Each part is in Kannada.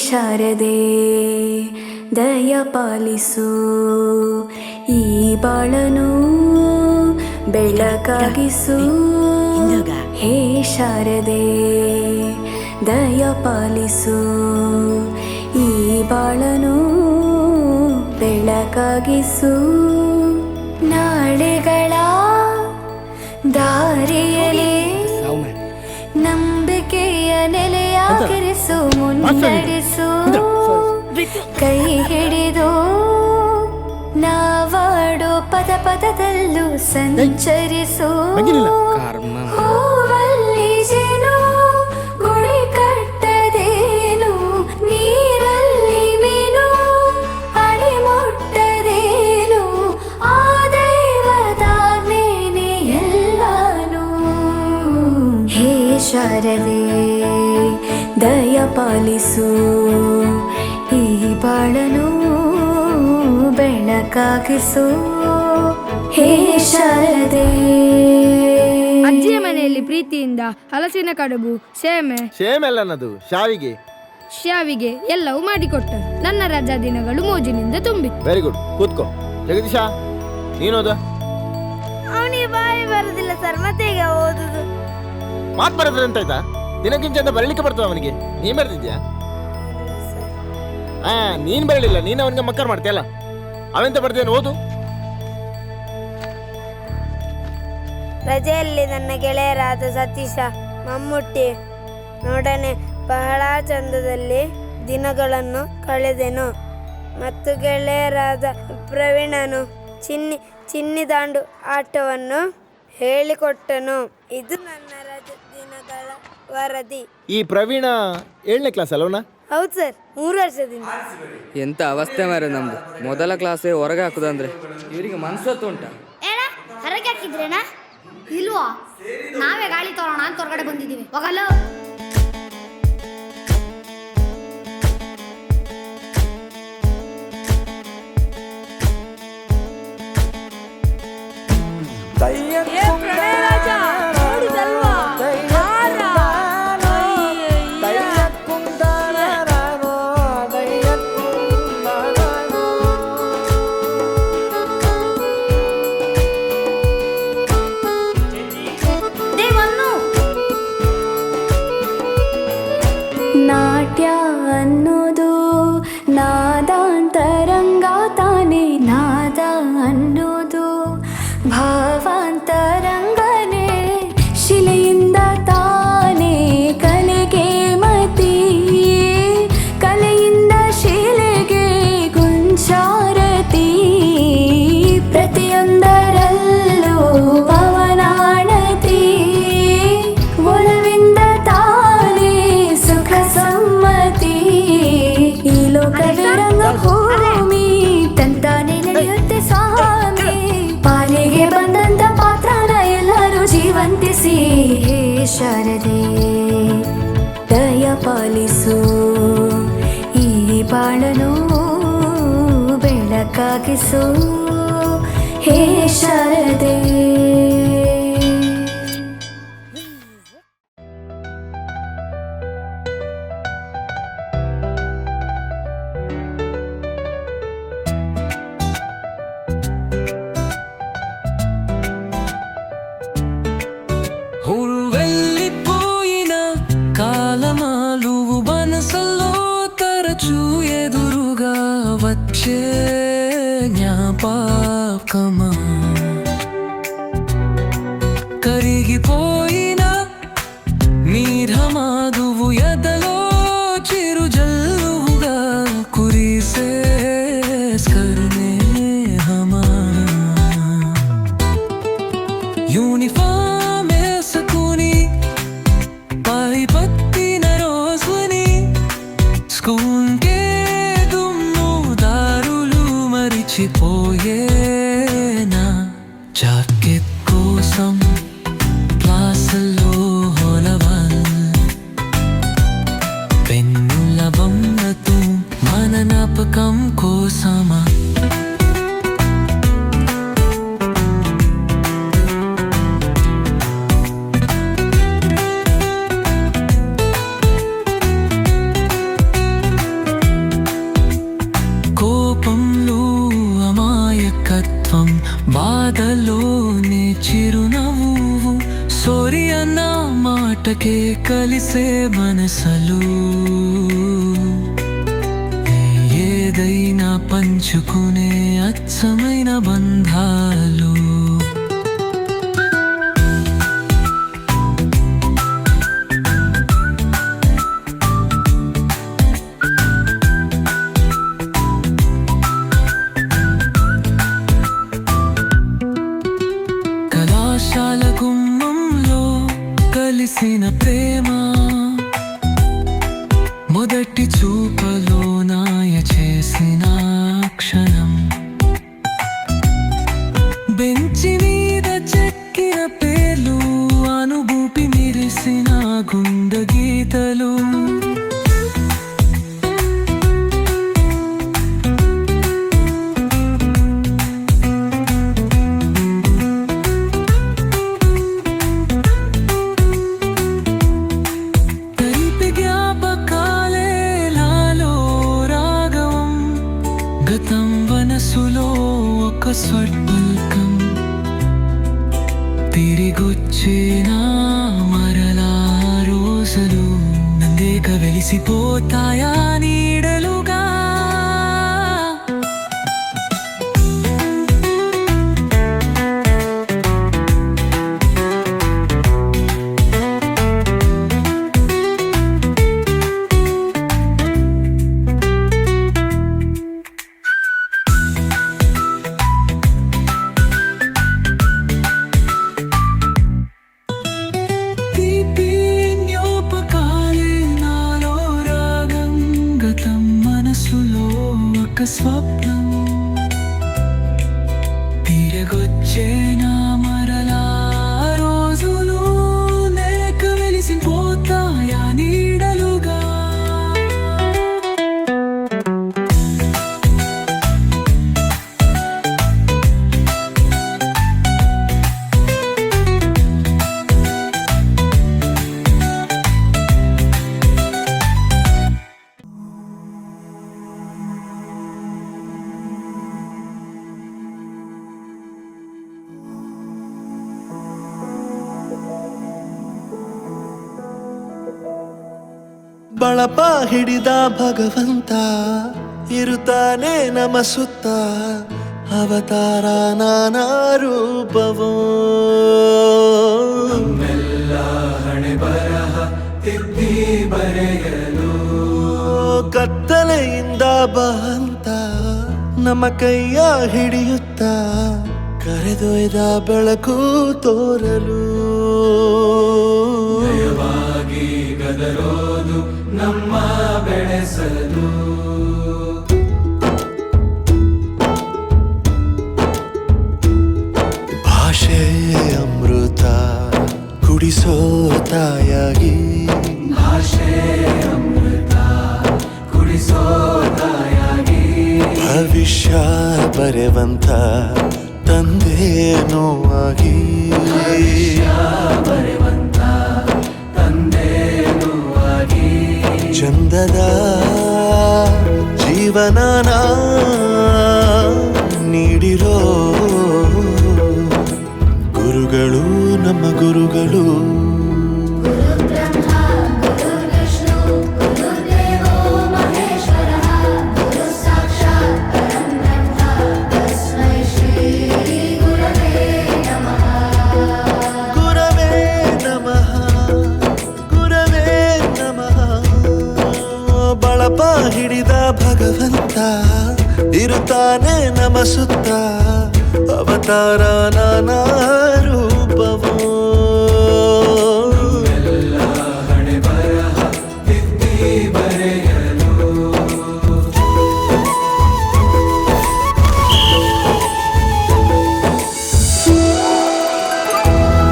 ಶಾರದೆ ದಯ ಪಾಲಿಸು, ಈ ಬಾಳನು ಬೆಳಕಾಗಿಸು. ಹೇ ಶಾರದೆ ದಯ ಪಾಲಿಸು, ಈ ಬಾಳನು ಬೆಳಕಾಗಿಸು. ನಾಳೆಗಳ ದಾರಿಯಲ್ಲಿ ನಂಬಿಕೆಯ ನೆಲೆಯಾಗಿರಿಸು, ಮುನ್ನಡೆಸು. ಕೈ ಹಿಡಿದು ನಾವಾಡೋ ಪದ ಪದದಲ್ಲೂ ಸಂಚರಿಸು. ಹೂವಲ್ಲಿ ಜೇನು ಗುಳಿ ಕಟ್ಟದೇನು, ನೀರಲ್ಲಿ ಮೀನು ಅಡಿ ಮುಟ್ಟದೇನು, ಆ ದೈವದಾಜ್ಞೆನೇ ಎಲ್ಲಾನು. ಹೇ ಶಾರದೆ ದಯ ಪಾಲಿಸು, ಈ ಬಾಳನು ಬೆಳಕಾಗಿಸು. ಹೇ ಶಾರದೆ. ಅಜ್ಜಿಯ ಮನೆಯಲ್ಲಿ ಪ್ರೀತಿಯಿಂದ ಹಲಸಿನ ಕಡುಬು, ಸೇಮೆ ನನ್ನದು ಶಾವಿಗೆ ಎಲ್ಲವೂ ಮಾಡಿಕೊಟ್ಟರು. ನನ್ನ ರಜಾ ದಿನಗಳು ಮೋಜಿನಿಂದ ತುಂಬಿತ್ತು. ವೆರಿ ಗುಡ್, ಕೂತ್ಕೋ. ಜಗದೀಶ, ನೀನೋದ? ಅವನಿಗೆ ಬಾಯಿ ಬರುದಿಲ್ಲ ಸರ್, ಮತ್ತೆ ಈಗ ಓದುದು. ಮಾತು ಬರೋದ್ರೆ ಅಂತ ಆಯ್ತಾ? ದಿನಕ್ಕಿಂತ ಬರಲಿಕ್ಕೆ ಬರ್ತದ ಅವನಿಗೆ? ನೀನ್ ಬರ್ತಿದ್ಯಾ? ನೀನ್ ಬರಲಿಲ್ಲ, ನೀನು ಅವನಿಗೆ ಮಕ್ಕರ್ ಮಾಡ್ತೀಯಲ್ಲ, ಅವೆಂತ ಬರ್ದೇನು? ಓದು. ರಜೆಯಲ್ಲಿ ನನ್ನ ಗೆಳೆಯರಾದ ಸತೀಶ, ಮಮ್ಮುಟ್ಟಿ ನೋಡನೆ ಬಹಳ ಚಂದದಲ್ಲಿ ದಿನಗಳನ್ನು ಕಳೆದೆನು. ಮತ್ತು ಗೆಳೆಯರಾದ ಪ್ರವೀಣನು ಚಿನ್ನಿದಾಂಡು ಆಟವನ್ನು ಹೇಳಿಕೊಟ್ಟನು. ಇದು ನನ್ನ ರಜೆ ದಿನಗಳ ವರದಿ. ಈ ಪ್ರವೀಣ 7ನೇ ಕ್ಲಾಸ್ ಅಲ್ಲವನ? ಹೌದು ಸರ್, 3 ವರ್ಷದಿಂದ. ಎಂತ ಅವಸ್ಥೆ ಮಾರೆ ನಮ್ದು. ಮೊದಲ ಕ್ಲಾಸೇ ಹೊರಗೆ ಹಾಕುದಂದ್ರೆ ಇವರಿಗೆ ಮನ್ಸತ್ತು ಉಂಟ? ಹೊರಗೆ ಹಾಕಿದ್ರೇನಾ? ಇಲ್ವಾ, ನಾವೇ ಗಾಳಿ ತೋರೋಣ ಅಂತ ಹೊರಗಡೆ ಬಂದಿದ್ದೀವಿ. ಹೋಗಲ್ಲ. ನಾಟ್ಯ ಅನ್ನೋದು ನಾದಾಂತರಂಗ ತಾನೇ, ನಾದ ಅನ್ನೋದು ಭಾವಾಂತರಂಗನೇ. ಶಿಲೆಯಿಂದ ತಾನೇ ಕಲೆಗೆ ಮತಿ, ಕಲೆಯಿಂದ ಶಿಲೆಗೆ ಗುಂಚಾರತಿ. ಪ್ರತಿಯೊಂದರಲ್ಲೂ ಪವನಾಣತಿ, ಒಲವಿಂದ ತಾನೇ ಸುಖ ಸಮ್ಮತಿ. ಈ ಲೋಕವೇ ರಂಗಭೂಮಿ, ತಂತಾನೆ ನಡೆಯುತ್ತೆ ಸ್ವಾಮಿ. ಪಾಲಿಗೆ ಬಂದಂತ ಪಾತ್ರನ ಎಲ್ಲರೂ ಜೀವಂತಿಸಿ. ಹೇ ಶಾರದೆ ದಯ ಪಾಲಿಸು, ಈ ಬಾಳನು ಬೆಳಕಾಗಿಸು. ಹೇ ಶಾರದೆ. వెళ్ళిపోయిన కాలమాలు మనసులో తరచూ ఎదురుగా వచ్చే జ్ఞాపకమా. కరిగిపోయిన నీరమాదువు ఎదలో చిరుజల్లుగా కురిసే స్కర్నేహమా. యూనిఫామ్ వేసుకుని పైపత్తిన రోజుని స్కూల్కే దుమ్ము దారులు మరిచిపోయేనా. జాకెట్ కోసం క్లాసులో హోలవల్, పెన్నుల బొమ్మతో మన జ్ఞాపకం కోసమా. దీపం బాధలోనే చిరునవ్వు సూర్యన మాటకే కలిసే మనసలు ఏదైనా పంచుకునే అచ్చమైన బంధాలు కళాశాల గుమ్మంలో కలిసిన ప్రేమ మొదటి చూపలో నాయ చేసిన క్షణం బెంచి మీద చెక్కిన పేర్లు అనుభూతి మెరిసిన గుండె గీతలు గతం మనసులో ఒక స్వర్పల్కం తిరిగొచ్చేనా మరలా రోజులు నందేక వెలిసిపోతాయా నీడలుగా స్వప్నం తిరగొచ్చేనా మరలా రోజులు లేక వెలిసిపోతాయా నీడలుగా ಬಳಪ ಹಿಡಿದ ಭಗವಂತ ಇರುತ್ತಾನೆ ನಮ ಸುತ್ತ ಅವತಾರ ನಾನಾ ರೂಪವೋ ಹಣೆ ಬರಹ ತಿದ್ದಿ ಬರೆಯಲು ಕತ್ತಲೆಯಿಂದ ಬಹಂತ ನಮ್ಮ ಕೈಯ ಹಿಡಿಯುತ್ತ ಕರೆದೊಯ್ದ ಬೆಳಕು ತೋರಲು ಗದರೋದು ನಮ್ಮ ಬೆಳೆಸಲು ಭಾಷೆ ಅಮೃತ ಕುಡಿಸೋ ತಾಯಾಗಿ ಭಾಷೆ ಅಮೃತ ಕುಡಿಸೋ ತಾಯಾಗಿ ಭವಿಷ್ಯ ಬರೆವಂತ ತಂದೇನೋ ಆಗಿ ಬರೆವಂತ ಚಂದದ ಜೀವನನ ನೀಡಿರೋ ಗುರುಗಳು ನಮ್ಮ ಗುರುಗಳು ಹಿಡಿದ ಭಗವಂತ ಇರುತ್ತಾನೆ ನಮ ಸುತ್ತ ಅವತಾರ ನಾನಾ ರೂಪವೋ ಹಣೆ ಬರಹ ತಿದ್ದಿ ಬರೆಯಲು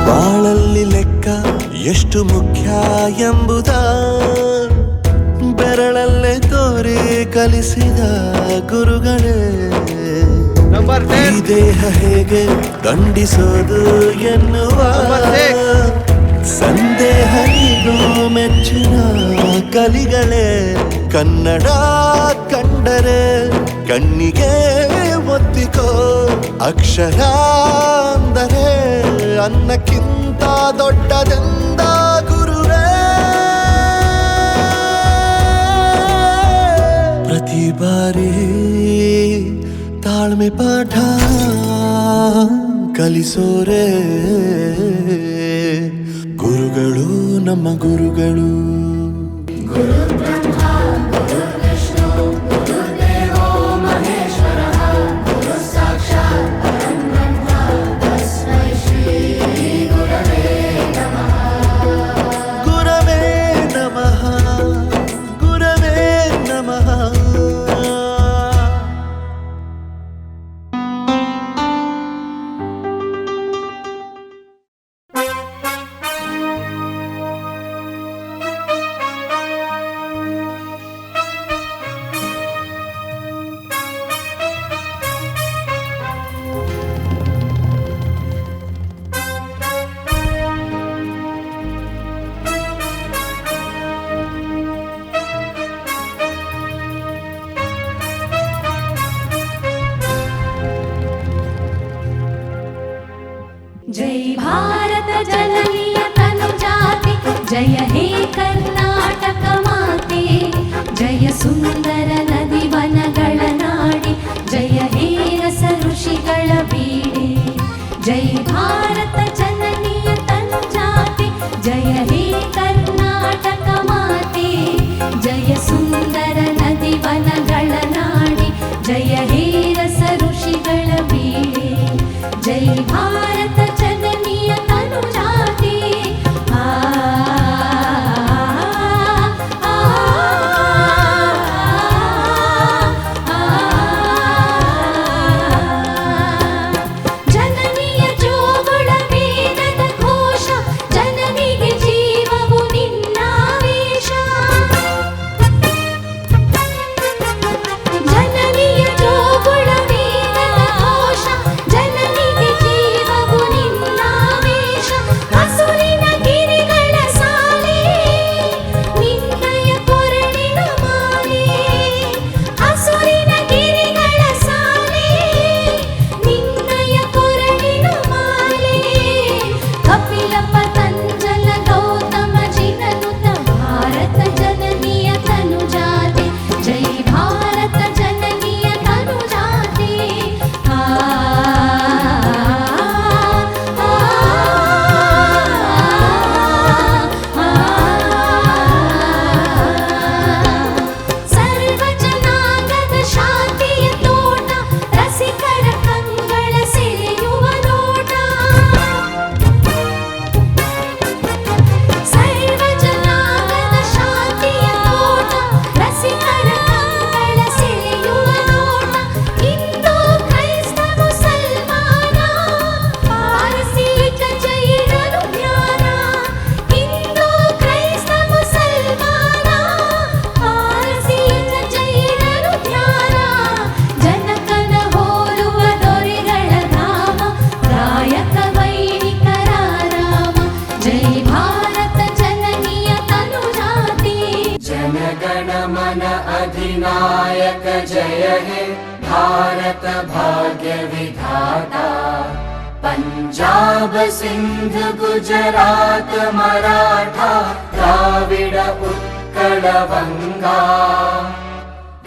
ಬಾಳಲ್ಲಿ ಲೆಕ್ಕ ಎಷ್ಟು ಮುಖ್ಯ ಎಂಬುದ ಬೆರಳಲ್ಲೇ ತೋರಿ ಕಲಿಸಿದ ಗುರುಗಳೇ ಈ ದೇಹ ಹೇಗೆ ದಂಡಿಸೋದು ಎನ್ನುವ ಸಂದೇಹ ಇದು ಮೆಚ್ಚಿನ ಕಲಿಗಳೇ ಕನ್ನಡ ಕಂಡರೆ ಕಣ್ಣಿಗೆ ಒತ್ತಿಕೋ ಅಕ್ಷರ ಅಂದರೆ ಅನ್ನಕ್ಕಿಂತ ದೊಡ್ಡದೆಂದ ಗುರುವೇ ಪ್ರತಿ ಬಾರಿ ತಾಳ್ಮೆ ಪಾಠ ಕಲಿಸೋರೆ ಗುರುಗಳು ನಮ್ಮ ಗುರುಗಳು ಗುರವೇ ನಮಃ ಗುರವೇ ನಮಃ जय भारत जननीय तनुजाते जय हे कर्नाटक माते जय सुंदर नदी वनಗಳ ನಾಡಿ जय हे रस ಋಷಿಗಳ ಬೀಡೆ जय भारत जननीय तनुजाते जय हे कर्नाटक माते जय सुंदर नदी वनಗಳ ನಾಡಿ जय हे रस ಋಷಿಗಳ ಬೀಡೆ जय भारत जननीय तनुजाते ಜನನಿಯ ಜೋಗುಳ ವೇದದ ಘೋಷ ಜನನಿಗೆ ಜೀವವು ನಿನ್ನಾವೇಶ ಜನನಿಯ ಜೋಗುಳ ವೇದದ ಘೋಷ ಜನನಿಗೆ ಜೀವವು ನಿನ್ನಾವೇಶ ಹಸುರಿನ ಗಿರಿಗಳ ಸಾಲೆ ನಿನ್ನಯ ಕೊರಳಿನ ಮಾಲೆ ಹಸುರಿನ ಗಿರಿಗಳ ಸಾಲೆ ನಿನ್ನಯ ಕೊರಳಿನ ಮಾಲೆ ಕಪಿಲ ಪತಂಜಲ ಗೌತಮ ಜಿನನುತ ಭಾರತ ಜನನಿಯ ತನುಜಾತೆ ಜೈ ಭಾರತ ಜನನಿಯ ತನುಜಾತೆ ಸರ್ವ ಜನಾಂಗದ ಶಾಂತಿಯ ತೋಟ ರಸಿಕರ ಕಂಗಳ ಸೆಳೆಯುವ ನೋಟ ಸರ್ವ ಜನಾಂಗದ ಶಾಂತಿಯ ತೋಟ ರಸಿಕರ ಕಂಗಳ ಸೆಳೆಯುವ ನೋಟ ಹಿಂದೂ ಕ್ರೈಸ್ತ ಮುಸಲ್ಮಾನ ಪಾರಸೀಕ ಜೈನರು ಧ್ಯಾನ ಹಿಂದೂ ಕ್ರೈಸ್ತ ಮುಸಲ್ಮಾನ ಪಾರಸೀಕ ಜೈನರು ಧ್ಯಾನ ಜನಕನ ಹೋಲುವ ದೊರೆಗಳ ಧಾಮ ಗಾಯಕ ವೈಣಿಕರ ರಾಮ ಜೈ ಭಾರತ ಜನನಿಯ ತನುಜಾತೆ जनगण मन अधिनायक जय हे भारत भाग्य विधाता पंजाब सिंध गुजरात मराठा द्राविड उत्कल बंगा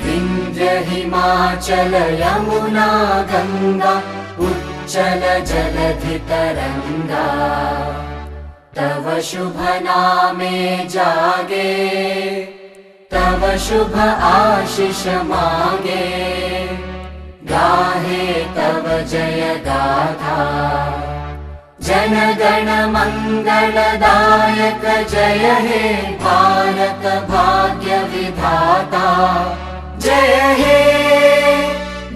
विंध्य हिमाचल यमुना गंगा उच्चल जलधि तरंगा तव शुभ नामे जागे तव शुभ आशीष मांगे गाहे तव जय गाथा जनगण मंगलदायक जय हे भारत भाग्य विधाता जय हे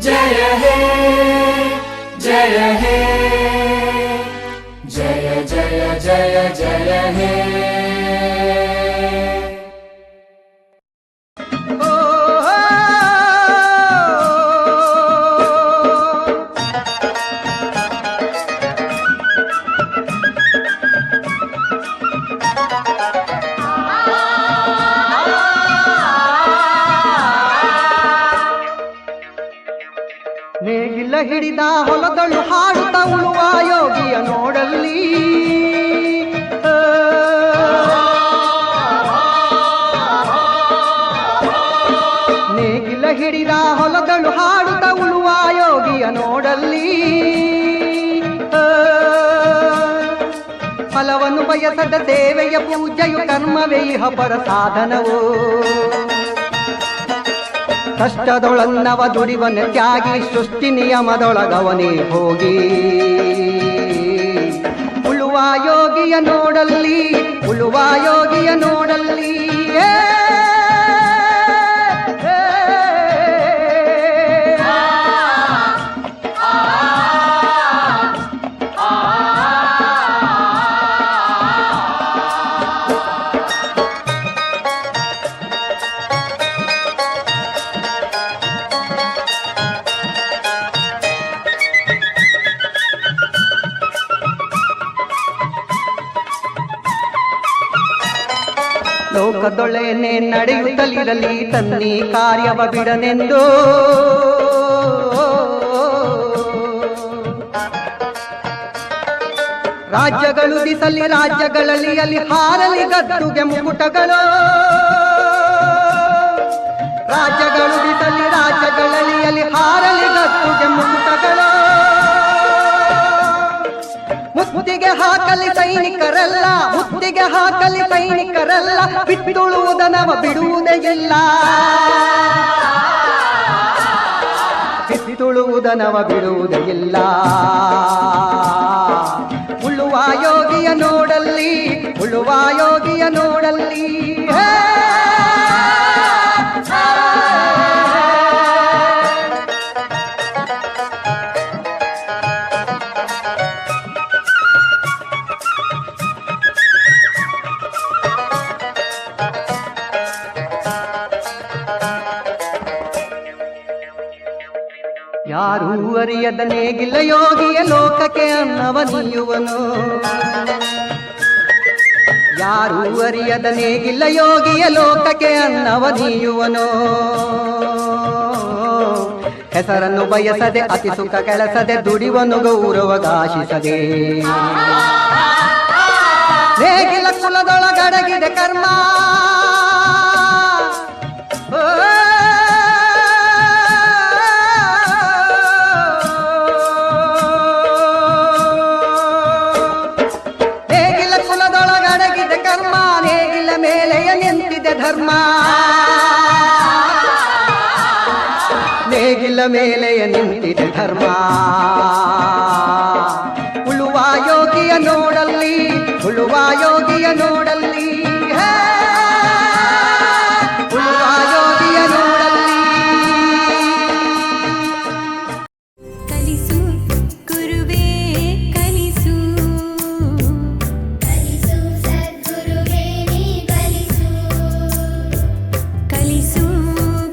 जय हे जय हे जय जय जय जय हे ಹೊಲದಳು ಹಾಡುತ್ತ ಉಳುವ ಯೋಗಿಯ ನೋಡಲ್ಲಿ ನೇಗಿಲ ಹಿಡಿದ ಹೊಲದಳು ಹಾಡುತ್ತ ಉಳುವ ಯೋಗಿಯ ನೋಡಲ್ಲಿ ಫಲವನ್ನು ಬಯಸದ ಸೇವೆಯ ಪೂಜೆಯು ಕರ್ಮವೇ ಇಹ ಪರ ಸಾಧನವು ಕಷ್ಟದೊಳನ್ನವ ದುಡಿವನ ತ್ಯಾಗಿ ಸೃಷ್ಟಿ ನಿಯಮದೊಳಗವನೇ ಹೋಗಿ ಉಳುವ ಯೋಗಿಯ ನೋಡಲ್ಲಿ ಉಳುವ ಯೋಗಿಯ ನೋಡಲ್ಲಿ ಲೋಕದೊಳೆನೆ ನಡೆಯುತ್ತಲಿರಲಿ ತನ್ನಿ ಕಾರ್ಯವ ಬಿಡನೆಂದು ರಾಜ್ಯಗಳು ದಿಸಲಿ ರಾಜ್ಯಗಳಲ್ಲಿ ಅಲ್ಲಿ ಹಾರಲಿ ಗದ್ದುಗೆ ಮುಕುಟಗಳು ರಾಜ್ಯಗಳು ದಿಸಲಿ ರಾಜ್ಯಗಳಲ್ಲಿ ಅಲ್ಲಿ ಹಾರಲಿ ಗದ್ದುಗೆ ಮುಕುಟಗಳು ಮುತ್ತಿಗೆ ಹಾಕಲಿ ಸೈನಿಕರಲ್ಲ ಮುತ್ತಿಗೆ ಹಾಕಲಿ ಸೈನಿಕರಲ್ಲ ಬಿಟ್ಟುಳುವುದನವ ಬಿಡುವುದೇ ಇಲ್ಲ ಬಿಟ್ಟುಳುವುದನವ ಬಿಡುವುದೇ ಇಲ್ಲ ಉಳುವ ಯೋಗಿಯ ನೋಡಲ್ಲಿ ಉಳುವ ಯೋಗಿಯ ನೋಡಲ್ಲಿ ಯಾರೂ ಅರಿಯದ ನೇಗಿಲ್ಲ ಯೋಗಿಯ ಲೋಕಕ್ಕೆ ಅನ್ನವ ನೀಯುವನು ಯಾರೂ ಅರಿಯದ ನೇಗಿಲ್ಲ ಯೋಗಿಯ ಲೋಕಕ್ಕೆ ಅನ್ನವ ನೀಯುವನು ಹೆಸರನ್ನು ಬಯಸದೆ ಅತಿ ಸುಖ ಕೆಲಸದೆ ದುಡಿವನು ಗೌರವಗಾಶಿಸದೆ ನೇಗಿಲ ಕುಲದೊಳಗಡಗಿದೆ ಕರ್ಮ ಧರ್ಮ ನೇಗಿಲ ಮೇಲೆಯ ನಿಂತಿದೆ ಧರ್ಮ ಉಳುವ ಯೋಗಿಯ ನೋಡಲ್ಲಿ ಉಳುವ ಯೋಗಿಯ ನೋಡಲ್ಲಿ ಉಳುವ ಯೋಗಿಯ ನೋಡಲ್ಲಿ ಕಲಿಸು ಗುರುವೇ ಕಲಿಸು ಕಲಿಸು ಸದ್ಗುರುವೇ ನೀ ಕಲಿಸು ಕಲಿಸು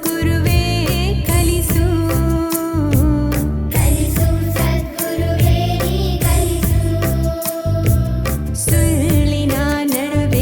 ಗುರುವೇ ಕಲಿಸು ಕಲಿಸು ಸದ್ಗುರುವೇ ನೀ ಕಲಿಸು ಸುಳ್ಳಿನ ನಡುವೆ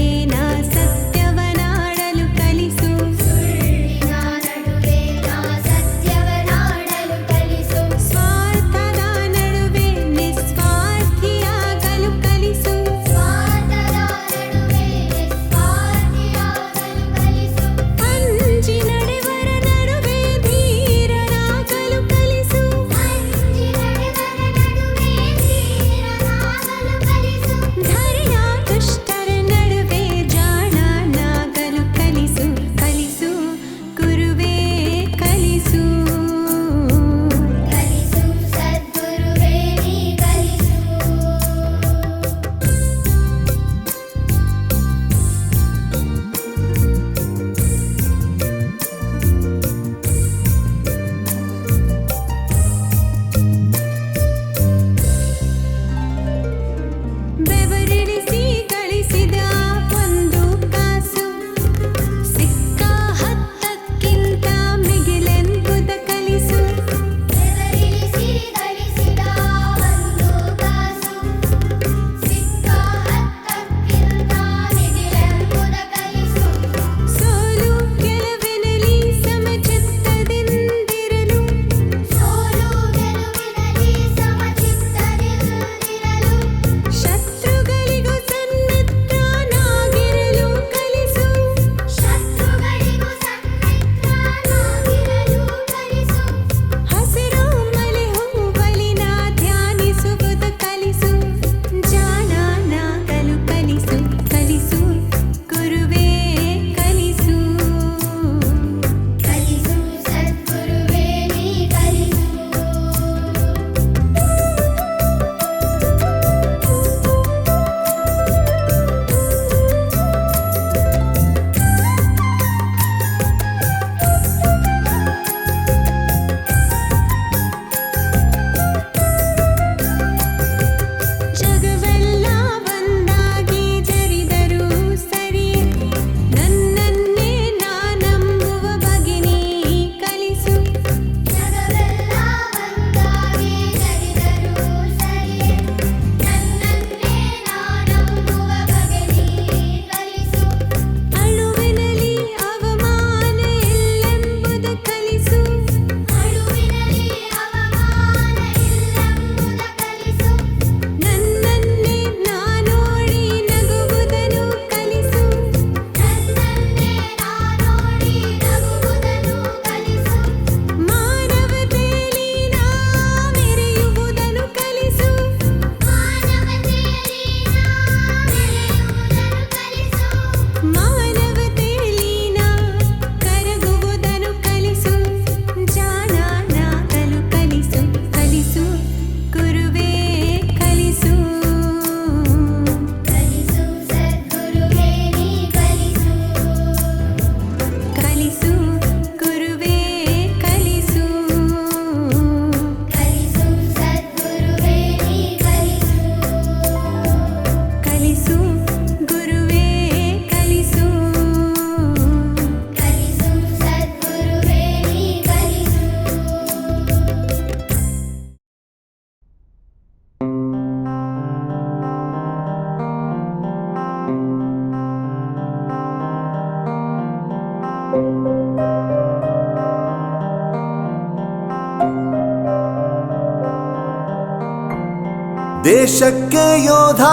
ದೇಶಕ್ಕೆ ಯೋಧ,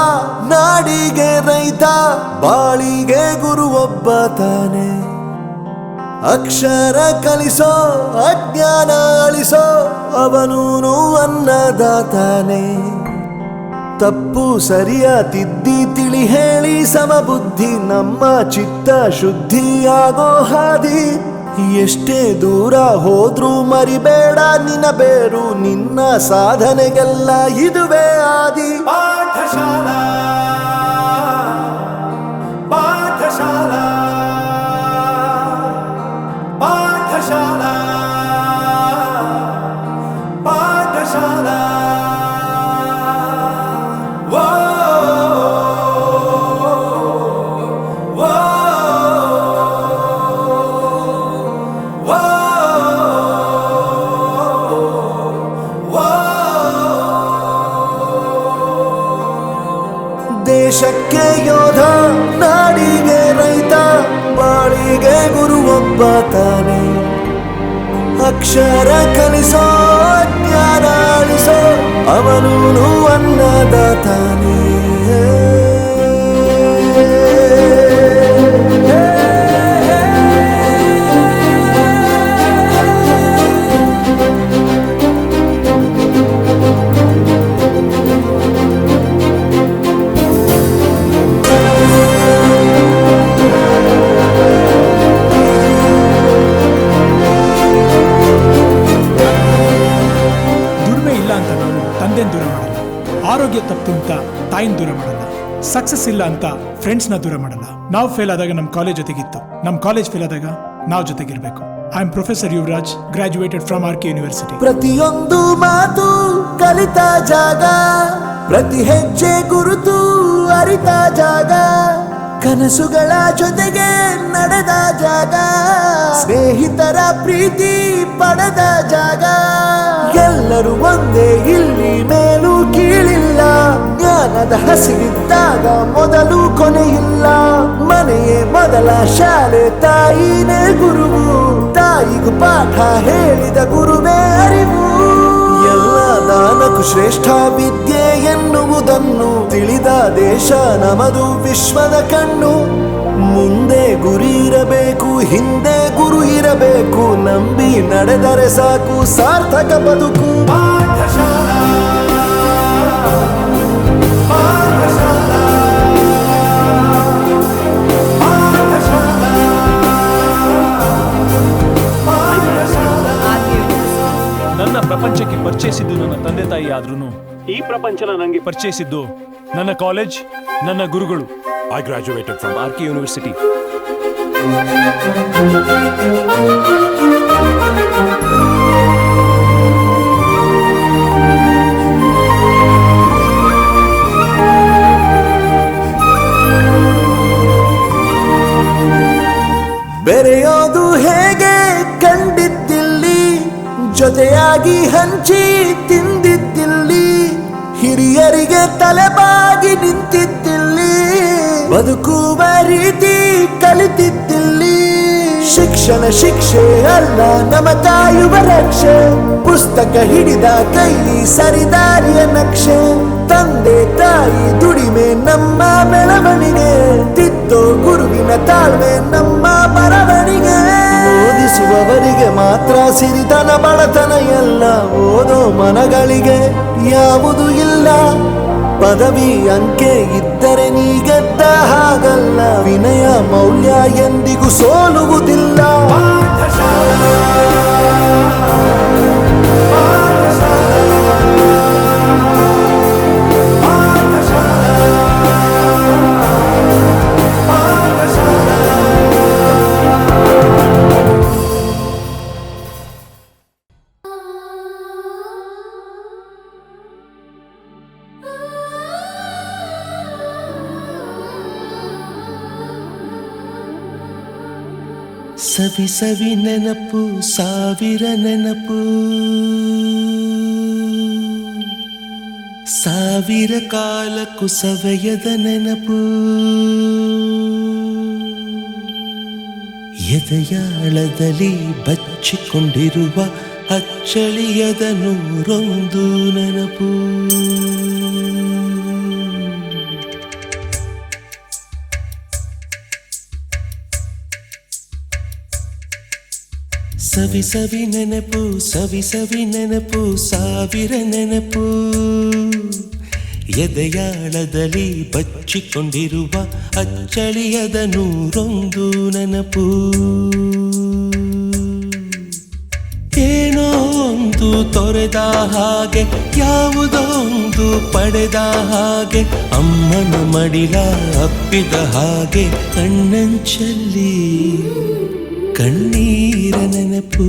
ನಾಡಿಗೆ ರೈತ, ಬಾಳಿಗೆ ಗುರು ಒಬ್ಬ ತಾನೆ. ಅಕ್ಷರ ಕಲಿಸೋ, ಅಜ್ಞಾನ ಅಳಿಸೋ, ಅವನೂನು ಅನ್ನದಾತಾನೆ. ತಪ್ಪು ಸರಿಯ ತಿದ್ದಿ ತಿಳಿ ಹೇಳಿ ಸಮಬುದ್ಧಿ, ನಮ್ಮ ಚಿತ್ತ ಶುದ್ಧಿಯಾಗೋ ಹಾದಿ. ಎಷ್ಟೇ ದೂರ ಹೋದ್ರೂ ಮರಿಬೇಡ ನಿನ್ನ ಬೇರು, ನಿನ್ನ ಸಾಧನೆಗೆಲ್ಲ ಇದುವೇ ಆದಿ. ಪಾಠಶಾಲಾ ಪಾಠಶಾಲಾ ಪಾಠಶಾಲಾ ಪಾಠಶಾಲಾ. ದೇಶಕ್ಕೆ ಯೋಧ, ನಾಡಿಗೆ ರೈತ, ಬಾಳಿಗೆ ಗುರು ಒಬ್ಬ ತಾನೆ. ಅಕ್ಷರ ಕಲಿಸೋ, ಜ್ಞಾನ ಅಳಿಸೋ, ಅವನೂನು ಅನ್ನದಾತಾನೆ. ದೂರ ಮಾಡಲ್ಲ, ಆರೋಗ್ಯ ತಪ್ಪು ಅಂತ ತಾಯಿನ ದೂರ ಮಾಡಲ್ಲ, ಸಕ್ಸಸ್ ಇಲ್ಲ ಅಂತ ಫ್ರೆಂಡ್ಸ್ನ ದೂರ ಮಾಡಲ್ಲ. ನಾವು ಫೇಲ್ ಆದಾಗ ನಮ್ಮ ಕಾಲೇಜ್ ಜೊತೆಗಿತ್ತು, ನಮ್ಮ ಕಾಲೇಜ್ ಫೇಲ್ ಆದಾಗ ನಾವು ಜೊತೆಗಿರ್ಬೇಕು. I am professor Yuvraj, graduated from RK university. ಪ್ರತಿಯೊಂದು ಮಾತು ಕಲಿತ ಜಾಗ, ಪ್ರತಿ ಹೆಜ್ಜೆ ಗುರುತು ಅರಿತ ಜಾಗ, ಕನಸುಗಳ ಜೊತೆಗೆ ನಡೆದ ಜಾಗ, ಸ್ನೇಹಿತರ ಪ್ರೀತಿ ಪಡೆದ ಜಾಗ. ಎಲ್ಲರೂ ಒಂದೇ, ಇಲ್ಲಿ ಮೇಲೂ ಕೀಳಿಲ್ಲ, ಜ್ಞಾನದ ಹಸಿವಿದ್ದಾಗ ಮೊದಲು ಕೊನೆಯಿಲ್ಲ. ಮನೆಯೇ ಮೊದಲ ಶಾಲೆ, ತಾಯಿನೇ ಗುರುವು, ತಾಯಿಗೂ ಪಾಠ ಹೇಳಿದ ಗುರುವೇ ಅರಿವು. ಎಲ್ಲ ದಾನಕ್ಕೂ ಶ್ರೇಷ್ಠ ವಿದ್ಯೆ ಎನ್ನುವುದನ್ನು ತಿಳಿದ ದೇಶ ನಮದು, ವಿಶ್ವದ ಕಣ್ಣು. ಮುಂದೆ ಗುರಿ ಇರಬೇಕು, ಹಿಂದೆ ಗುರು ಇರಬೇಕು, ನಂಬಿ ನಡೆದರೆ ಸಾಕು ಸಾರ್ಥಕ ಬದುಕು. ಪಾಠಶಾಲಾ ಪಾಠಶಾಲಾ ನನ್ನ ಪ್ರಪಂಚಕ್ಕೆ ಪರಿಚಯಿಸಿದ್ದು ನನ್ನ ತಂದೆ ತಾಯಿ ಆದ್ರೂ ಈ ಪ್ರಪಂಚನ ನನಗೆ ಪರಿಚಯಿಸಿದ್ದು ನನ್ನ ಕಾಲೇಜ್, ನನ್ನ ಗುರುಗಳು. I graduated from RK University. ಬೆರೆಯೋದು ಹೇಗೆ ಕಂಡಿದ್ದಿಲ್ಲಿ, ಜೊತೆಯಾಗಿ ಹಂಚಿ ತಿಂದಿದ್ದಿಲ್ಲಿ, ಹಿರಿಯರಿಗೆ ತಲೆಬಾಗಿ ನಿಂತಿದ್ದಿಲ್ಲಿ, ಬದುಕುವ ರೀತಿ ಕಲಿತಿದ್ದಿಲ್ಲಿ. ಶಿಕ್ಷಣ ಶಿಕ್ಷೆ ಅಲ್ಲ, ನಮ ಕಾಯುವ ರಕ್ಷೆ, ಪುಸ್ತಕ ಹಿಡಿದ ಕೈ ಸರಿದಾರಿಯ ನಕ್ಷೆ. ತಂದೆ ತಾಯಿ ದುಡಿಮೆ ನಮ್ಮ ಬೆಳವಣಿಗೆ, ತಿದ್ದೋ ಗುರುವಿನ ತಾಳ್ಮೆ ನಮ್ಮ ಬರವಣಿಗೆ. ಓದಿಸುವವರಿಗೆ ಮಾತ್ರ ಸಿರಿತನ ಬಡತನ ಎಲ್ಲ, ಓದೋ ಮನಗಳಿಗೆ ಯಾವುದು ಇಲ್ಲ. ಪದವಿ ಅಂಕೆ ಇದ್ದರೆ ನೀ ಗೆದ್ದ ಹಾಗಲ್ಲ, ವಿನಯ ಮೌಲ್ಯ ಎಂದಿಗೂ ಸೋಲುವುದಿಲ್ಲ. ಸವಿ ಸವಿ ನೆನಪು, ಸಾವಿರ ನೆನಪು, ಸಾವಿರ ಕಾಲಕ್ಕೂ ಸವೆಯದ ನೆನಪು. ಎದೆಯಾಳದಲ್ಲಿ ಬಚ್ಚಿಕೊಂಡಿರುವ ಅಚ್ಚಳಿಯದ ನೂರೊಂದು ನೆನಪು. ಸವಿ ಸವಿ ನೆನಪು ಸವಿ ಸವಿ ನೆನಪು ಸಾವಿರ ನೆನಪು ಎದೆಯಾಳದಲ್ಲಿ ಬಚ್ಚಿಕೊಂಡಿರುವ ಅಚ್ಚಳಿಯದ ನೂರೊಂದು ನೆನಪು ಏನೋ ಒಂದು ತೊರೆದ ಹಾಗೆ ಯಾವುದೋ ಒಂದು ಪಡೆದ ಹಾಗೆ ಅಮ್ಮನ ಮಡಿಲ ಅಪ್ಪಿದ ಹಾಗೆ ಕಣ್ಣಂಚಲ್ಲಿ ಕಣ್ಣೀರ ನೆನಪು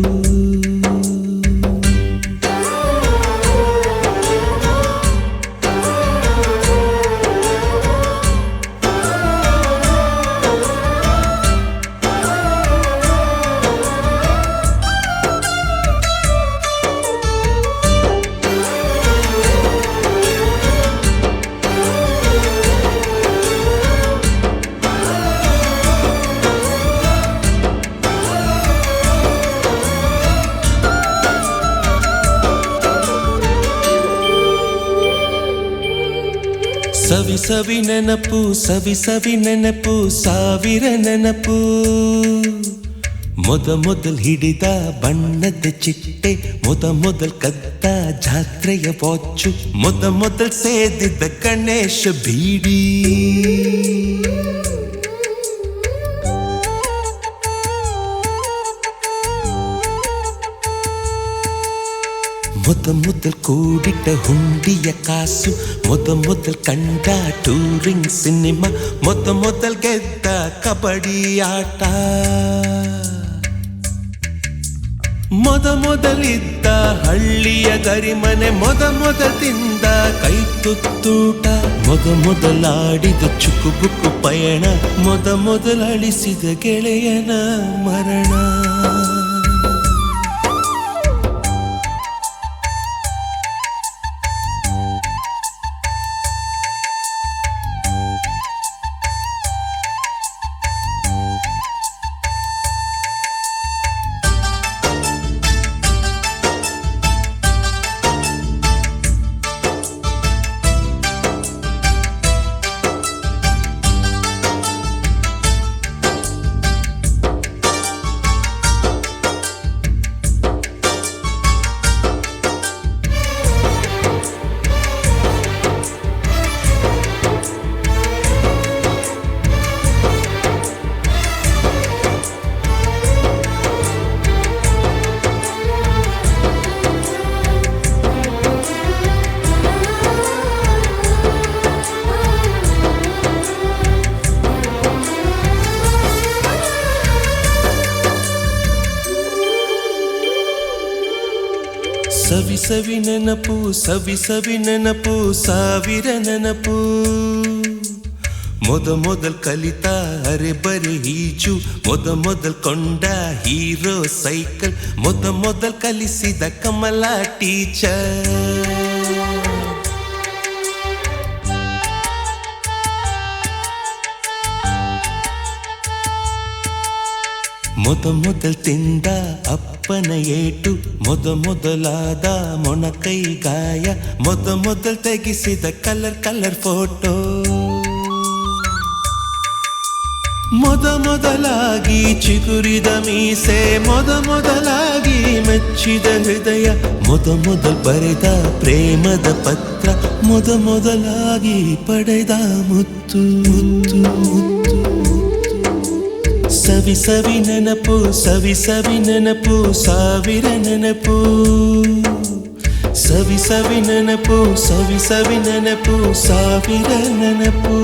ಸವಿ ಸವಿ ನೆನಪು ಸವಿ ಸವಿ ನೆನಪು ಸಾವಿರ ನೆನಪು ಮೊದಲ್ ಹಿಡಿದ ಬಣ್ಣದ ಚಿಟ್ಟೆ ಮೊದಲ್ ಕದ್ದ ಜಾತ್ರೆಯ ವಾಚು ಮೊದಲ್ ಸೇದಿದ್ದ ಗಣೇಶ ಬೀಡಿ ಮೊದಲ್ ಕೂಡಿಟ್ಟ ಹುಂಡಿಯ ಕಾಸು ಮೊದಲ್ ಕಂಡ ಟೂರಿಂಗ್ ಸಿನಿಮಾ ಮೊದಲ್ ಗೆದ್ದ ಕಬಡ್ಡಿ ಆಟ ಮೊದಲಿದ್ದ ಹಳ್ಳಿಯ ಗರಿಮನೆ ಮೊದಲ್ ತಿಂದ ಕೈ ತುತ್ತೂಟ ಮೊದಲಾಡಿದ ಚುಕುಬುಕು ಪಯಣ ಮೊದಲ್ ಅಳಿಸಿದ ಗೆಳೆಯನ ಮರಣ ಸವಿ ಸವಿ ನೆನಪು ಸವಿ ಸವಿ ನೆನಪು ಸಾವಿರ ನೆನಪು ಮೊದಲ್ ಕಲಿತ ಅರೆಬರೆ ಈಜು ಮೊದಲ್ ಕೊಂಡ ಹೀರೋ ಸೈಕಲ್ ಮೊದಲ್ ಕಲಿಸಿದ ಕಮಲ ಟೀಚರ್ ಮೊದಲ್ ತಿಂದ ಅಪ್ಪನ ಏಟು ಮೊದಲಾದ ಮೊಣಕೈ ಗಾಯ ಮೊದಲ್ ತೆಗೆಸಿದ ಕಲರ್ ಫೋಟೋ ಮೊದಲಾಗಿ ಚಿಗುರಿದ ಮೀಸೆ ಮೊದಲಾಗಿ ಮೆಚ್ಚಿದ ಹೃದಯ ಮೊದಲ್ ಬರೆದ ಪ್ರೇಮದ ಪತ್ರ ಮೊದಲಾಗಿ ಪಡೆದ ಮುತ್ತು ಸವಿ ಸವಿ ನೆನಪು ಸವಿ ಸವಿ ನೆನಪು ಸಾವಿರ ನೆನಪು సవి సవి నెనపు సవి సవి నెనపు సావిర నెనపు.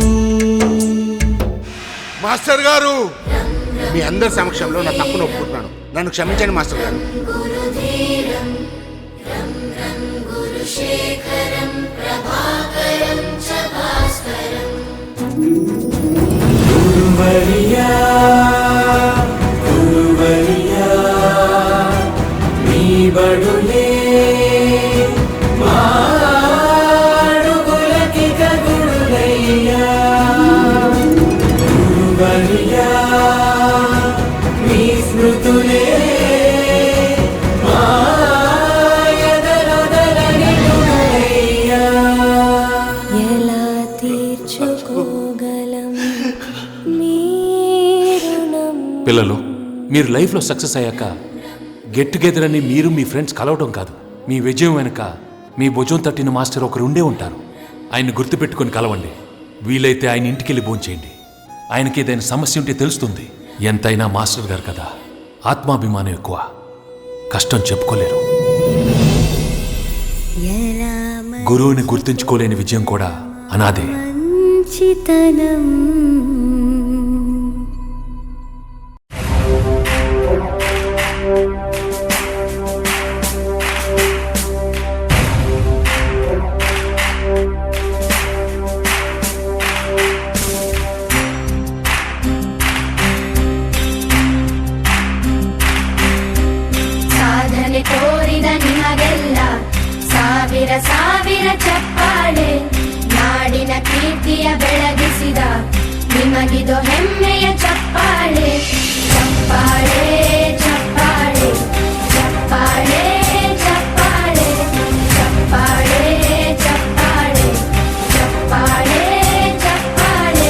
మాస్టర్ గారు, మీ అందరి సమక్షంలో నా తప్పును ఒప్పుకుంటున్నాను. నన్ను క్షమించండి మాస్టర్ గారు. గురువరియా గురువరియా నీ బడులే మాడుగులకి గగుడులయ్యా. గురువరియా నీ స్మృతులే మాయదలదలని గుడులయ్యా. ఎలా తీర్చుకోగలం పిల్లలు, మీరు లైఫ్లో సక్సెస్ అయ్యాక గెట్ టుగెదర్ అని మీరు మీ ఫ్రెండ్స్ కలవడం కాదు, మీ విజయం వెనుక మీ భుజం తట్టిన మాస్టర్ ఒకరు ఉండే ఉంటారు. ఆయన్ని గుర్తుపెట్టుకొని కలవండి. వీలైతే ఆయన ఇంటికి వెళ్ళి భోంచేయండి. ఆయనకి ఏదైనా సమస్య ఉంటే తెలుస్తుంది. ఎంతైనా మాస్టర్ గారు కదా, ఆత్మాభిమానం ఎక్కువ, కష్టం చెప్పుకోలేరు. గురువుని గుర్తుంచుకోలేని విజయం కూడా అనాదే. మంచితనం ಸಾಧನೆ ತೋರಿದ ನಿಮಗೆಲ್ಲ ಸಾವಿರ ಸಾವಿರ ಚಪ್ಪಾಳೆ. ನಾಡಿನ ಕೀರ್ತಿಯ ಬೆಳಗಿಸಿದ ನಿಮಗಿದು ಹೆಮ್ಮೆಯ ಚಪ್ಪಾಳೆ. ಚಪ್ಪಾಳೆ ಚಪ್ಪಾಳೆ ಚಪ್ಪಾಳೆ ಚಪ್ಪಾಳೆ ಚಪ್ಪಾಳೆ ಚಪ್ಪಾಳೆ ಚಪ್ಪಾಳೆ ಚಪ್ಪಾಳೆ.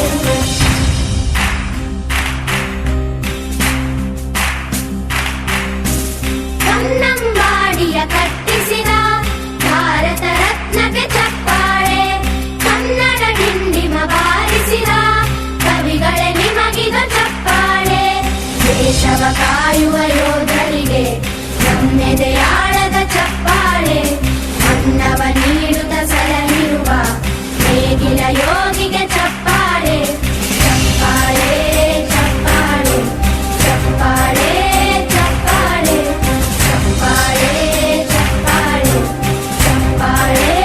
ಕನ್ನಂಬಾಡಿಯ ಕಟ್ಟಿಸಿದ ಭಾರತ ರತ್ನಕ್ಕೆ ಚಪ್ಪಾಳೆ. ಕನ್ನಡ ಡಿಂಡಿಮ ಬಾರಿಸಿದ ಕವಿಗಳೇ ನಿಮಗಿದು ಚಪ್ಪಾಳೆ. ದೇಶವ ಕಾಯುವ ಯೋಧರಿಗೆ ನಮ್ಮೆದೆಯಾಳದ ಚಪ್ಪಾಳೆ. ಅನ್ನವ ನೀಡುತ್ತ ಸಲಹಿರುವ ನೇಗಿಲ ಯೋಗಿಗೆ ಚಪ್ಪಾಳೆ. ಚಪ್ಪಾಳೆ ಚಪ್ಪಾಳೆ ಚಪ್ಪಾಳೆ ಚಪ್ಪಾಳೆ ಚಪ್ಪಾಳೆ ಚಪ್ಪಾಳೆ ಚಪ್ಪಾಳೆ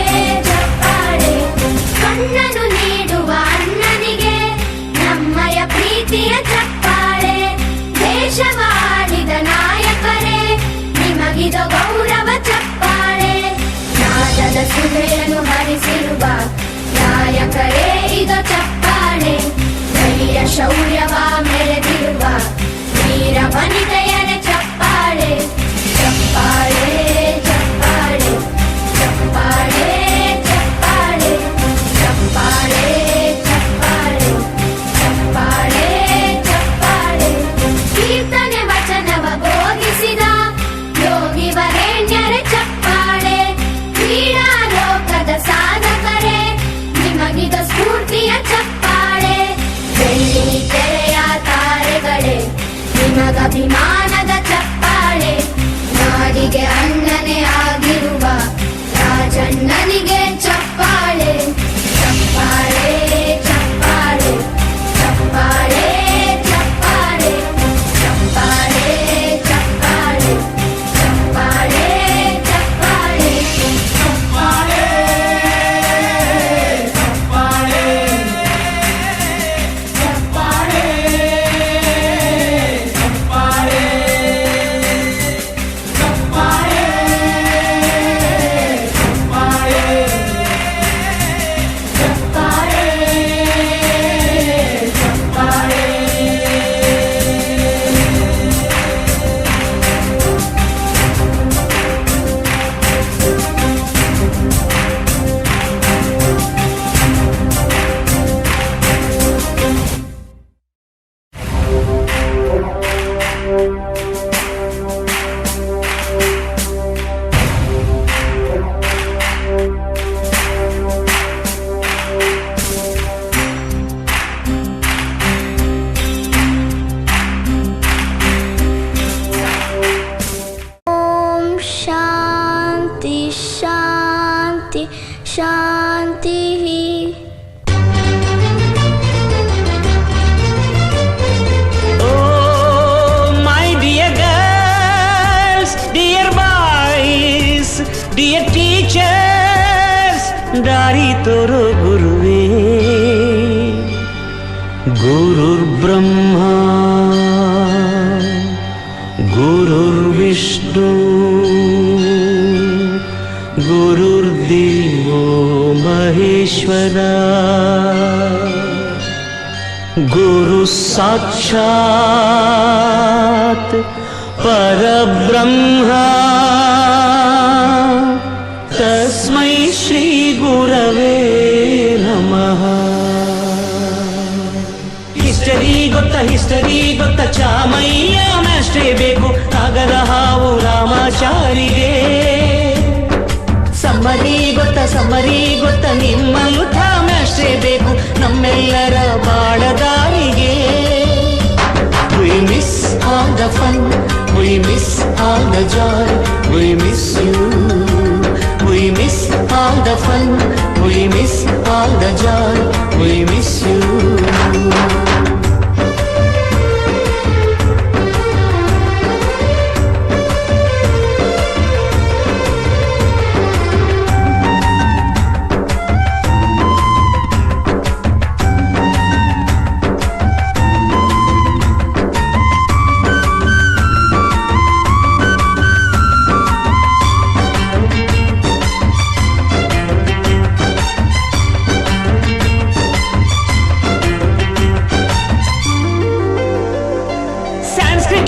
ಚಪ್ಪಾಳೆ. ಕಣ್ಣನು ನೀಡುವ ಅಣ್ಣನಿಗೆ ನಮ್ಮಯ ಪ್ರೀತಿಯ ಚಪ್ಪಾಳೆ. ದೇಶವಾಳಿದ ನಾಯಕರೇ ನಿಮಗಿದು ಗೌರವ ಚಪ್ಪಾಳೆ. ನಾದದ ಸುಧೆಯನ್ನು ಹರಿಸಿರುವ ನಾಯಕರೇ ಇದು ಚಪ್ಪಾಳೆ. ಧೈರ್ಯ ಶೌರ್ಯವ ಮೆರೆದಿರುವ ವೀರ ವನಿತೆಯರೇ ಚಪ್ಪಾಳೆ. ಚಪ್ಪಾಳೆ ಚಪ್ಪಾಳೆ ಚಪ್ಪಾಳೆ ಚಪ್ಪಾಳೆ ಚಪ್ಪಾಳೆ ಚಪ್ಪಾಳೆ ಚಪ್ಪಾಳೆ ಚಪ್ಪಾಳೆ. ಕೀರ್ತನೆ ವಚನವ ಬೋಧಿಸಿದ ಯೋಗಿ ವರೇಣ್ಯರೇ ಚಪ್ಪಾಳೆ. ಕ್ರೀಡಾ ಲೋಕದ ಸಾಧಕರೇ ನಿಮಗಿದ ಸ್ಫೂರ್ತಿಯ ಚಪ್ಪಾಳೆ. ಬೆಳ್ಳಿ ತೆರೆಯ ತಾರೆಗಳೇ ನಿಮಗಭಿಮಾನದ ಚಪ್ಪಾಳೆ. ನಾಡಿಗೆ ಅಣ್ಣನೇ ಆಗಿರುವ ರಾಜಣ್ಣನಿಗೆ ಚಪ್ಪಾಳೆ. ಚಪ್ಪಾಳೆ ಚಪ್ಪಾಳೆ ಚಪ್ಪಾಳೆ ಚಪ್ಪಾಳೆ ಚಪ್ಪಾಳೆ ಚಪ್ಪಾಳೆ ಚಪ್ಪಾಳೆ ಚಪ್ಪಾಳೆ ಚಪ್ಪಾಳೆ ಚಪ್ಪಾಳೆ ಓಂ ಶಾಂತಿ ಶಾಂತಿ ಶಾಂತಿ. Oh, my dear girls, dear boys, dear teachers, ದಾರಿ ತೋರೋ ಗುರುವೇ. ಗುರುರ್ ಬ್ರಹ್ಮ ಗುರುರ್ ವಿಷ್ಣು ಗುರುರ್ದೇವೋ ಮಹೇಶ್ವರ. ಗುರು ಸಾಕ್ಷಾತ್ ಪರಬ್ರಹ್ಮ ತಸ್ಮೈ ಶ್ರೀ ಗುರವೇ ನಮಃ. ಹಿಸ್ಟರಿ ಗೊತ್ತ ಚಾಮಯ್ಯ ಮಾಸ್ಟರ್. ಮಾಸ್ಟ್ರೇ ಬೇಕು ನಾಗರ ಹಾವು ರಾಮಾಚಾರಿಗೆ. ಸಮ್ಮರಿ ಗೊತ್ತ ನಿಮ್ಮಂಥ ಮಾಸ್ಟ್ರೇ ಬೇಕು ನಮ್ಮೆಲ್ಲರ ಬಾಳದಾರಿಗೆ. We miss all the fun, we miss all the joy, we miss you. We miss all the fun, we miss all the joy, we miss you.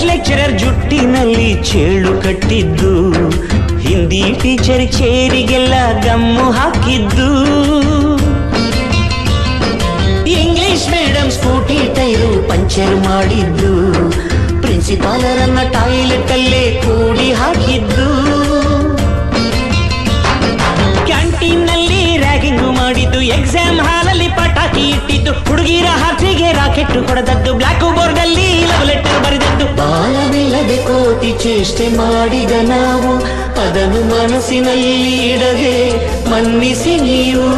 Lecturer ಜುಟ್ಟಿನಲ್ಲಿ ಚೇಳು ಕಟ್ಟಿದ್ದು, ಹಿಂದಿ ಟೀಚರ್ ಚೇರಿಗೆಲ್ಲ ಗಮ್ಮು ಹಾಕಿದ್ದು, English madam scooty tyre puncture ಮಾಡಿದ್ದು, ಪ್ರಿನ್ಸಿಪಾಲರನ್ನ ಟಾಯ್ಲೆಟ್ ಅಲ್ಲೇ ಕೂಡಿ ಹಾಕಿದ್ದು, ಕ್ಯಾಂಟೀನ್ನಲ್ಲಿ ರ್ಯಾಗಿಂಗು ಮಾಡಿದ್ದು, ಎಕ್ಸಾಮ್ ಹಾಲಲ್ಲಿ ಪಟಾಕಿ ಇಟ್ಟಿದ್ದು, ಹುಡುಗಿರ ಹಾರ್ಟಿಗೆ ರಾಕೆಟ್ ಹೊಡೆದದ್ದು, ಬ್ಲಾಕ್ ಬೋರ್ಡ್ ಅಲ್ಲಿ ಲವ್ ಲೆಟರ್ ಬರೆದದ್ದು. ಬಾಲವಿಲ್ಲದೆ ಕೋತಿ ಚೇಷ್ಟೆ ಮಾಡಿದ ನಾವು ಅದನ್ನು ಮನಸ್ಸಿನಲ್ಲಿ ಇಡದೆ ಮನ್ನಿಸಿ ನೀವು.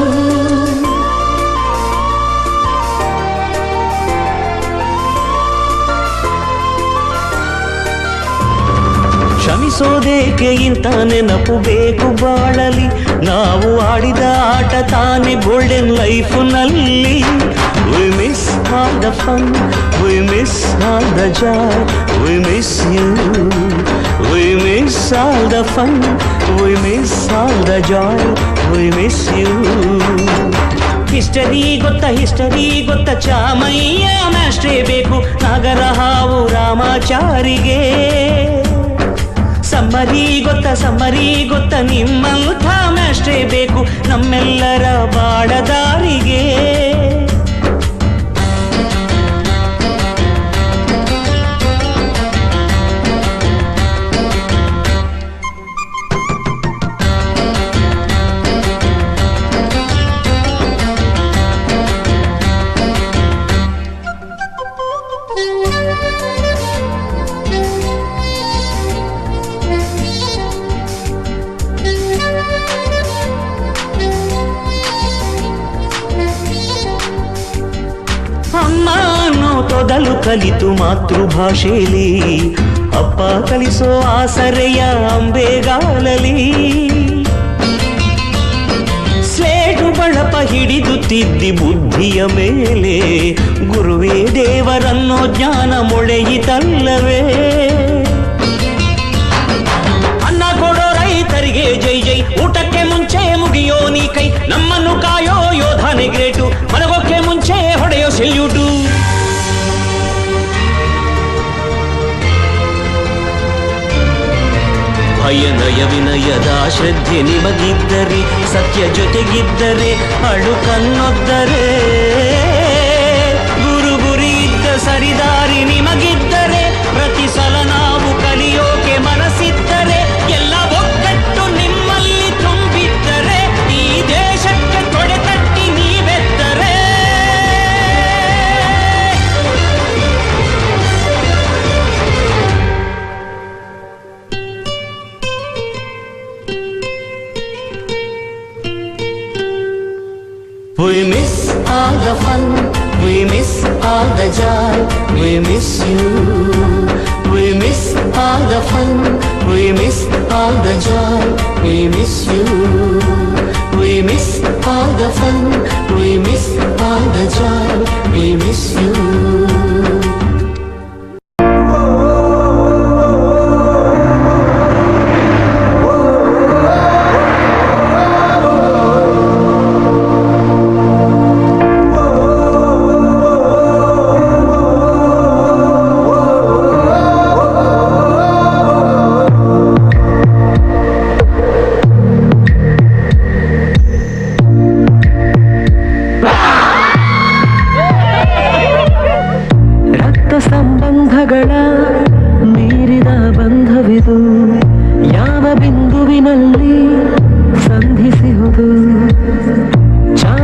ಕ್ಷಮಿಸೋದೇಕೆ ಇಂಥ ನೆನಪು ಬೇಕು ಬಾಳಲಿ, ನಾವು ಆಡಿದ ಆಟ ತಾನೇ golden ಲೈಫ್ನಲ್ಲಿ. We miss all the fun, we miss all the joy, we miss you. We miss all the fun, we miss all the joy, we miss you. History ಗೊತ್ತ ಚಾಮಯ್ಯ ಮಾಸ್ಟ್ರೇ ಬೇಕು ನಾಗರ ಹಾವು ರಾಮಾಚಾರಿಗೆ. ಸಮ್ಮರಿ ಗೊತ್ತ ನಿಮ್ಮಂಥ ಮಾಸ್ಟ್ರೇ ಬೇಕು ನಮ್ಮೆಲ್ಲರ ಬಾಳದಾರಿಗೆ. ತೊದಲು ಕಲಿತು ಮಾತೃಭಾಷೆಯಲ್ಲಿ, ಅಪ್ಪ ಕಲಿಸೋ ಆಸರೆಯ ಅಂಬೆಗಾಲಲಿ, ಸ್ಲೇಟು ಬಳಪ ಹಿಡಿದು ತಿದ್ದಿ ಬುದ್ಧಿಯ ಮೇಲೆ, ಗುರುವೇ ದೇವರನ್ನೋ ಜ್ಞಾನ ಮೊಳೆಯಿತಲ್ಲವೇ. ಅನ್ನ ಕೊಡೋ ರೈತರಿಗೆ ಜೈ ಜೈ, ಊಟಕ್ಕೆ ಮುಂಚೆ ಮುಗಿಯೋ ನೀ ಕೈ, ನಮ್ಮನ್ನು ಕಾಯೋ ಯೋಧನೆ ಗ್ರೇಟು, ಮಲಗೋಕೆ ಮುಂಚೆ ಹೊಡೆಯೋ ಸೆಲ್ಯೂಟು. ಭಯನಯ ವಿನಯದ ಶ್ರದ್ಧೆ ನಿಮಗಿದ್ದರೆ, ಸತ್ಯ ಜೊತೆಗಿದ್ದರೆ, ಅಳುಕನ್ನೊದ್ದರೆ, ಗುರು ಗುರಿ ಇದ್ದ ಸರಿದಾರಿ ನಿಮಗಿದ್ದರೆ, ಪ್ರತಿ ಸಲ ನಾವು ಕಲಿಯೋಕೆ ಮನಸ್ಸಿದ್ದರೆ, ಎಲ್ಲ ಒಗ್ಗಟ್ಟು ನಿಮ್ಮಲ್ಲಿ ತುಂಬಿದ್ದರೆ, ಈ ದೇಶಕ್ಕೆ ತೊಡೆತಟ್ಟಿ ನೀವೆದ್ದರೆ. We miss all the fun, we miss all the joy, we miss you. We miss all the fun, we miss all the joy, we miss you. We miss all the fun, we miss all the joy, we miss you.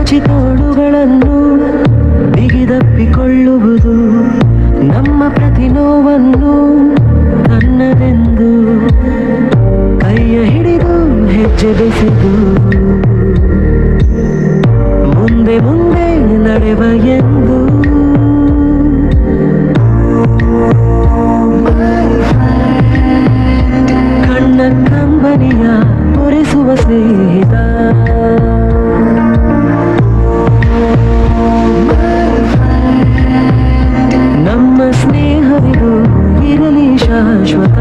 ಚಾಚಿ ತೋಳುಗಳನ್ನು ಬಿಗಿದಪ್ಪಿಕೊಳ್ಳುವುದು ನಮ್ಮ ಪ್ರತಿ ನೋವನ್ನು ತನ್ನದೆಂದು ಕೈಯ ಹಿಡಿದು ಹೆಜ್ಜೆ ಬೆಸೆದು ಮುಂದೆ ಮುಂದೆ ನಡೆವ ಎಂದು ಕಣ್ಣ ಕಂಬನಿಯ ಒರೆಸುವ ಸ್ನೇಹಿತ ನಮ್ಮ ಸ್ನೇಹವಿದು ಇರಲಿ ಶಾಶ್ವತ.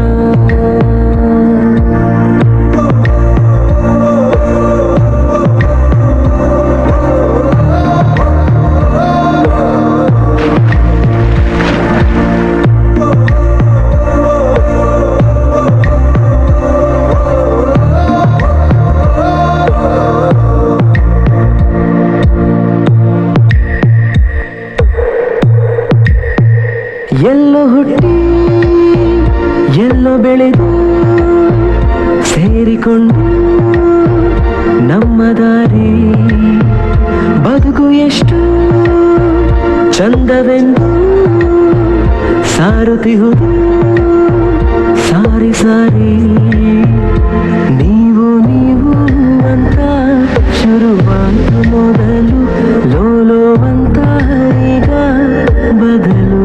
ಎಲ್ಲೋ ಹುಟ್ಟಿ ಎಲ್ಲೋ ಬೆಳೆದು ಸೇರಿಕೊಂಡು ನಮ್ಮ ದಾರಿ ಬದುಕು ಎಷ್ಟು ಚಂದವೆಂದು ಸಾರುತ್ತಿಹುದು ಸಾರಿ ಸಾರಿ ನೀವು ನೀವು ಅಂತ ಶುರುವಾಯಿತು ಮೊದಲು ಲೋಲೋ ಅಂತ ಈಗ ಬದಲು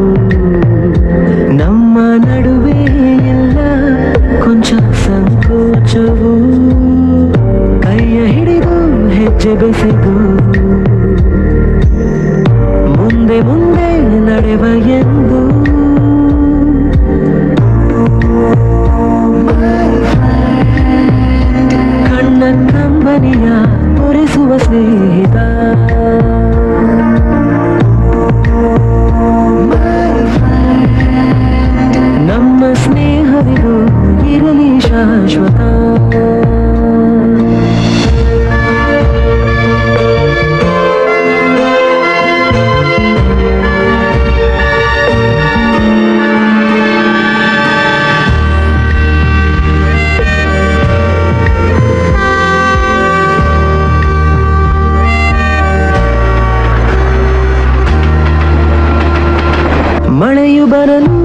ನಮ್ಮ ನಡುವೆ ಎಲ್ಲ ಕೊಂಚ ಸಂಕೋಚವು ಕೈಯ ಹಿಡಿದು ಹೆಜ್ಜೆ ಬೆಸೆದು ಮುಂದೆ ಮುಂದೆ ನಡೆವ ಎಂದು ಕಣ್ಣ ಕಂಬನಿಯ ಒರೆಸುವ ಸ್ನೇಹಿತ ನಮ್ಮ ಸ್ನೇಹವಿದು ಇರಲಿ ಶಾಶ್ವತ. ಮಳೆಯು ಬರಲು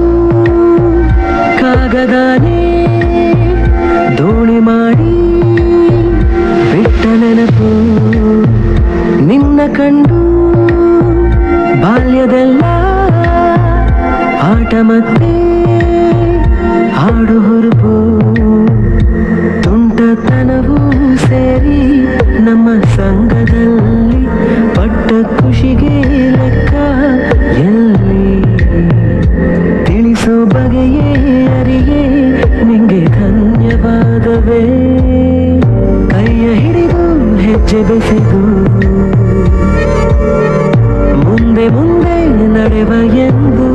ಕಾಗದಾನೆ ದೋಣಿ ಮಾಡಿ ಬಿಟ್ಟ ನೆನಪು ನಿನ್ನ ಕಂಡು ಬಾಲ್ಯದೆಲ್ಲ ಆಟ ಮತ್ತೆ ಹಾಡು ಹುರುಪು ತುಂಟತನವೂ ಸೇರಿ ನಮ್ಮ ಸಂಘದಲ್ಲಿ ಪಟ್ಟ ಖುಷಿಗೆ ಲೆಕ್ಕ ಎಲ್ಲಿ ತಿಳಿಸೋ ಬಗೆಯೇ ಅರಿಯೇ ನಿಂಗೆ ಧನ್ಯವಾದವೇ ಕೈಯ ಹಿಡಿದು ಹೆಜ್ಜೆ ಬೆಸೆದು ಮುಂದೆ ಮುಂದೆ ನಡೆವ ಎಂದು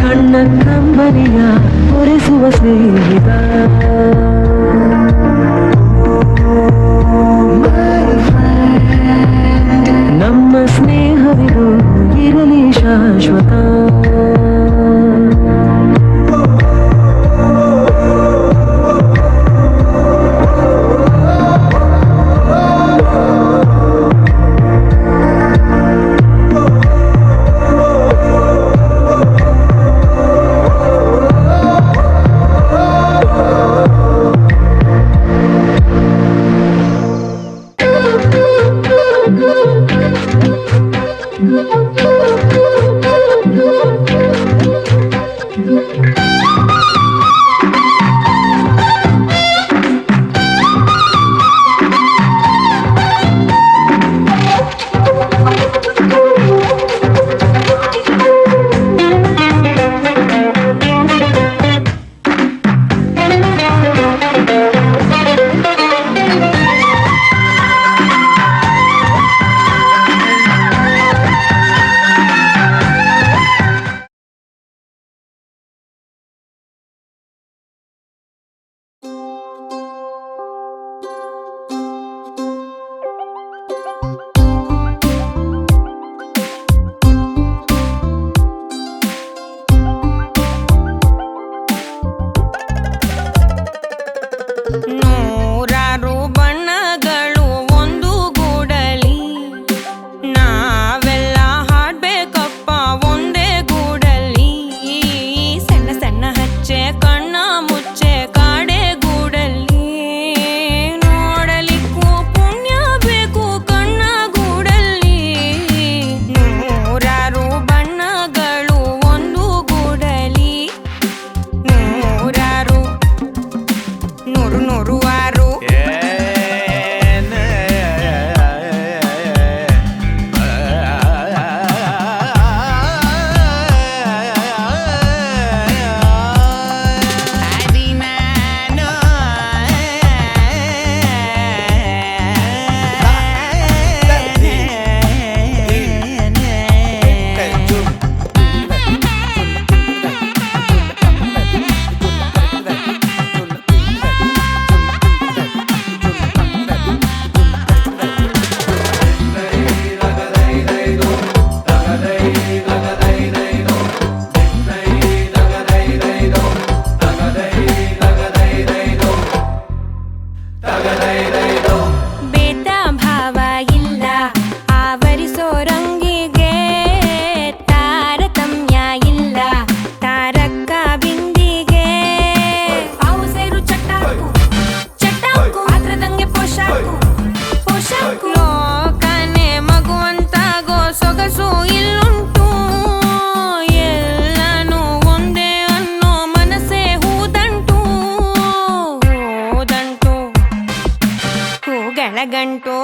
ಕಣ್ಣ ಕಂಬನಿಯ ಒರೆಸುವ ಸ್ನೇಹಿತ ನಮ್ಮ ಸ್ನೇಹವಿದು ಇರಲಿ ಶಾಶ್ವತ. ನೂರಾರು ಬಣ್ಣಗಳು ಒಂದು ಗೂಡಲಿ ನಾವೆಲ್ಲ ಹಾಡ್ಬೇಕಪ್ಪ ಒಂದೇ ಗೂಡಲಿ ಸಣ್ಣ ಸಣ್ಣ ಹಚ್ಚೆ ಕಣ್ಣ ಮುಚ್ಚೆ ಕಾಡೆ ಗೂಡಲ್ಲಿ ನೋಡಲಿಕ್ಕೂ ಪುಣ್ಯ ಬೇಕು ಕಣ್ಣ ಗೂಡಲ್ಲಿ ನೂರಾರು ಬಣ್ಣಗಳು ಒಂದು ಗೂಡಲಿ ನೂರಾರು ನೂರು ನೂರು ಆರು ಭೇದ ಭಾವ ಇಲ್ಲ ಆವರಿಸೋ ರಂಗಿಗೆ ತಾರತಮ್ಯ ಇಲ್ಲ ತಾರಕ್ಕ ಬಿಂದಿಗೆ ಅವು ಸೇರು ಚಟ್ಟಾಕು ಚಟ್ಟಾಕು ಪಾತ್ರದಂಗೆ ಪೋಷಾಕು ಪೋಷಾಕು ಲೋಕನೆ ಮಗುವಂತಾಗೋ ಸೊಗಸು ಇಲ್ಲುಂಟು ಎಲ್ಲಾನು ಒಂದೇ ಅನ್ನೋ ಮನಸ್ಸೇ ಹೂದಂಟು ಹೂದಂಟು ಹೂಗಳ ಗಂಟು